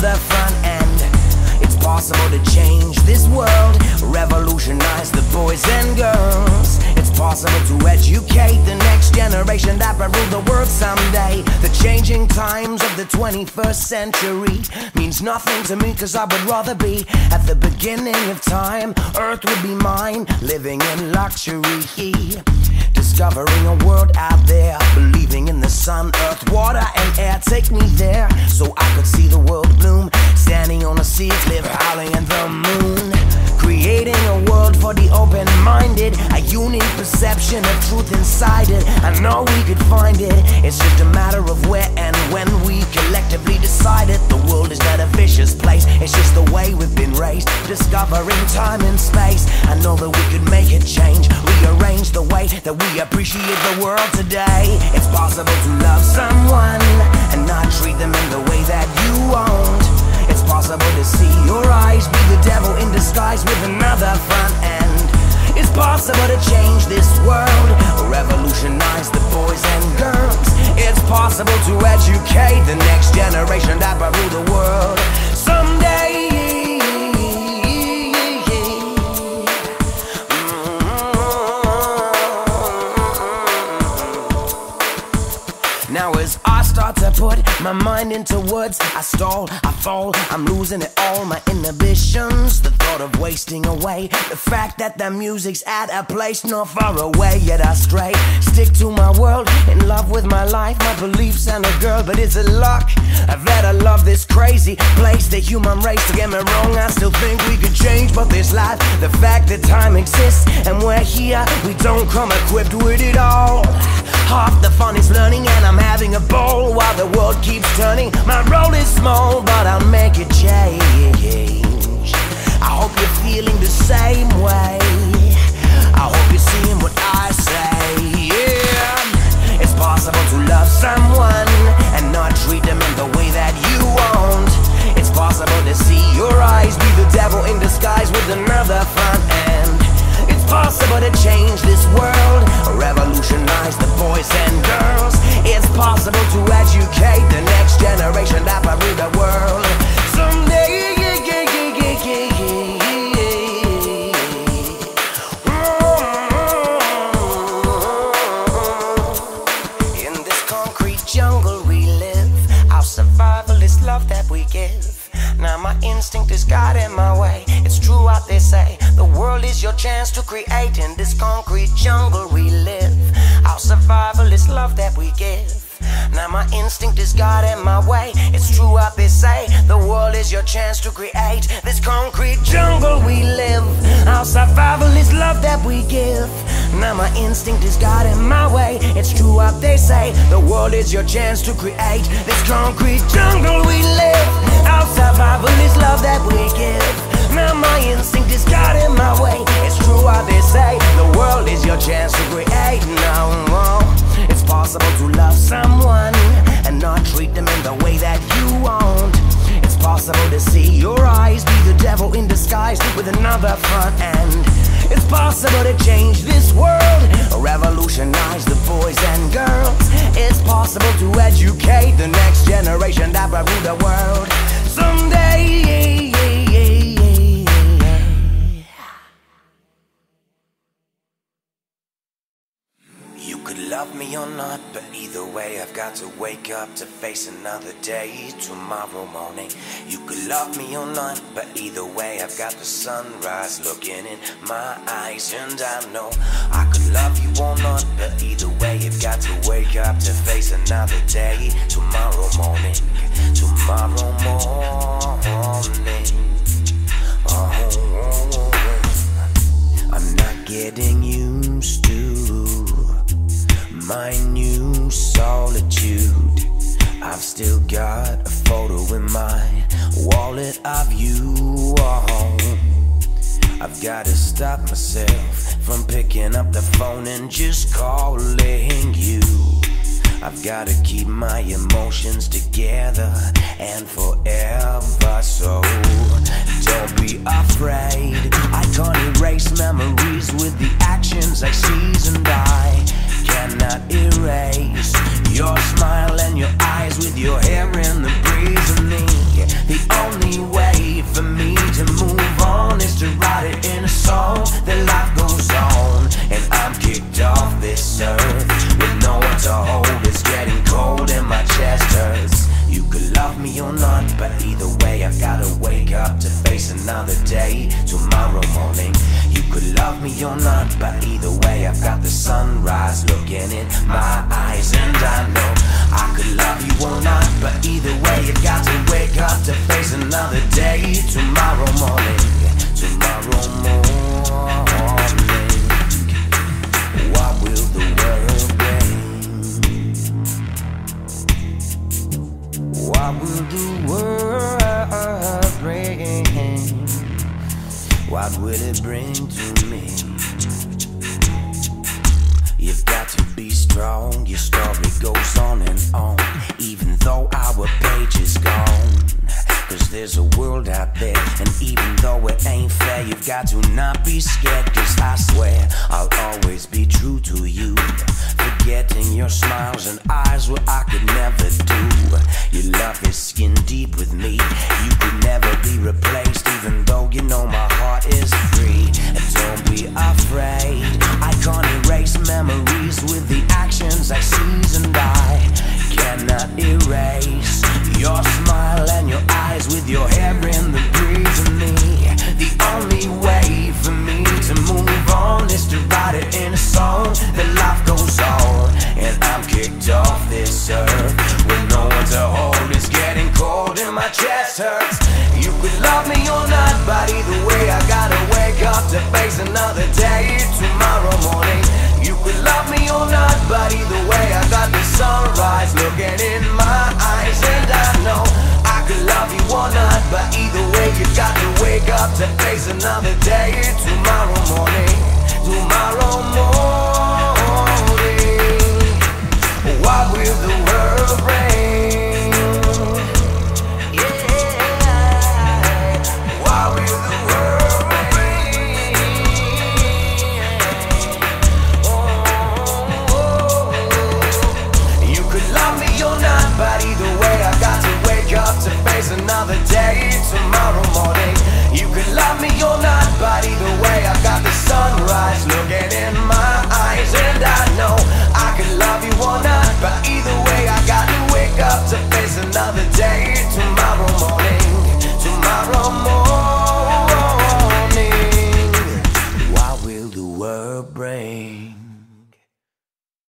another front end. It's possible to change this world, revolutionize the boys and girls. It's possible to educate the next generation that will rule the world someday. The changing times of the 21st century means nothing to me, cause I would rather be at the beginning of time. Earth would be mine, living in luxury, discovering a world out there, believing in the sun, earth, water and air. Take me there so I could see the world bloom, standing on the seas, live howling in the moon. Creating a world for the open-minded, a unique perception of truth inside it. I know we could find it, it's just a matter of where and when we collectively decide it. The world is not a vicious place, it's just the way we've been raised, discovering time and space. I know that we could make it change, rearrange the way that we appreciate the world today. It's possible to love someone and not treat them in the way that you won't. It's possible to see your eyes be the devil in disguise with another front end. It's possible to change this world, revolutionize the boys and girls. It's possible to educate the next generation that will rule the world someday. Now as I start to put my mind into words, I stall, I fall, I'm losing it all, my inhibitions. The thought of wasting away, the fact that the music's at a place not far away. Yet I stray, stick to my world, in love with my life, my beliefs and a girl. But is it luck that I love this crazy place, the human race? Don't get me wrong, I still think we could change, but this life, the fact that time exists and we're here, we don't come equipped with it all. Half the fun is learning and I'm having a ball while the world keeps turning. My role is small, but I'll make it change. I hope you're feeling the same way. I hope you're seeing what I say, yeah. It's possible to love someone and not treat them in the way that you won't. It's possible to see your eyes be the devil in disguise with another front end. It's possible to change this world, revolutionize the boys and girls. It's possible to educate the next generation that will rule the world someday. In this concrete jungle we live, our survival is love that we give. Now my instinct is guiding my way. It's true what they say, the world is your chance to create. In this concrete jungle we live, our survival is love that we give. Now my instinct is guiding my way. It's true what they say, the world is your chance to create. This concrete jungle we live, our survival is love that we give. Now my instinct is guiding my way. It's true what they say, the world is your chance to create. This concrete jungle we live, our survival is love that we give. Now my instinct is guiding my way. It's true what they say, the world is your chance to create. Now it's possible to love someone and not treat them in the way that you won't. It's possible to see your eyes be the devil in disguise with another front end. It's possible to change this world, revolutionize the boys and girls. It's possible to educate the next generation that will rule the world someday. You could love me or not, but either way I've got to wake up to face another day tomorrow morning. You could love me or not, but either way I've got the sunrise looking in my eyes. And I know I could love you or not, but either way you've got to wake up to face another day tomorrow morning. Tomorrow morning. Oh, I'm not getting used to my new solitude. I've still got a photo in my wallet of you. Oh, I've got to stop myself from picking up the phone and just calling you. I've got to keep my emotions together and forever. So don't be afraid, I can't erase memories with the actions I seize, and I cannot erase your smile and your eyes with your hair in the breeze. And me, The only way for me to move on is to write it in a song. Then life goes on, and I'm kicked off this earth with no one to hold. It's getting cold and my chest hurts. You could love me or not, but either way I've gotta wake up to face another day. Tomorrow morning, you could love me or not, but either way I've got the sunrise looking in my eyes. And I know I could love you or not, but either way you've got to wake up to face another day. Tomorrow morning, tomorrow morning, what will the world bring? What will the world bring? What will it bring to me? You've got to be strong, your story goes on and on, even though our page is gone. Cause there's a world out there, and even though it ain't fair, you've got to not be scared. Cause I swear I'll always be true to you, forgetting your smiles and eyes what I could never do. Your love is skin deep with me, you could never be replaced, even though you know my heart is free. And don't be afraid, I can't erase memories with the actions I seize, and I cannot erase your smile and your eyes with your hair in the breeze of me. The only way for me to move on is to write it in a song. Then life goes on, and I'm kicked off this earth with no one to hold. It's getting cold and my chest hurts. You could love me or not, but either way I gotta wake up to face another day. Tomorrow morning, you could love me or not, but either way I got the sunrise looking in my eyes. And I know I could love you or not, but either way you got to wake up to face another day. Tomorrow morning, tomorrow morning, what will the world bring?